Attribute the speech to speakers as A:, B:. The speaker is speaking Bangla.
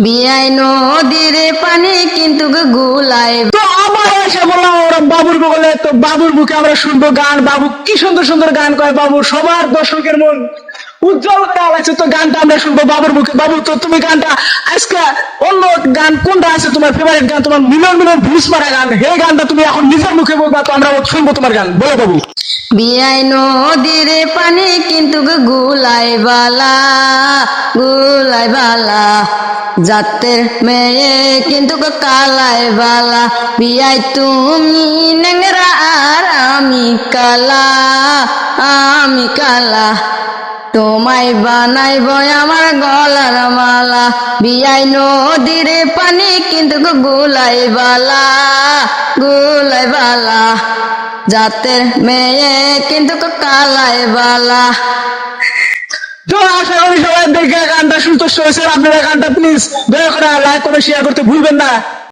A: বিয়াই নদীর পানি কিন্তু গুলাই।
B: তো আবার এসে বললাম ওরা বাবুর বলে, তো বাবুর মুখে আমরা শুনবো গান। বাবু কি সুন্দর সুন্দর গান কয়। বাবু সবার দর্শকের মন উজ্জ্বল করে আছে। তো গানটা আমরা শুনবো বাবুর মুখে। বাবু তো তুমি গানটা আজকে অন্য গান কোনটা আছে তোমার ফেভারিট গান, তোমার মিলন মিলন ভুস মারা গান, এই গানটা তুমি এখন নিজের মুখে বলবা, তো আমরা শুনবো তোমার গান। বলো বাবু।
A: বিয়াই নদীর পানি কিন্তু গুলাই বালা, গুলাই বালা, জাতের মেয়ে কিন্তু কালাই বালা। বিয়াই তুমি নেংরা আর আমি কালা, আমি কালা, তোমায় বানাইব আমার গলার মালা। বিয়াই নদীর পানি কিন্তু গুলাই বালা, গুলাই বালা, জাতের মেয়ে কিন্তু কালাই বালা।
B: তো আশা করি সবাই দেখে গানটা সন্তুষ্ট হয়েছে। আপনারা গানটা প্লিজ দয়া করে লাইক করে শেয়ার করতে ভুলবেন না।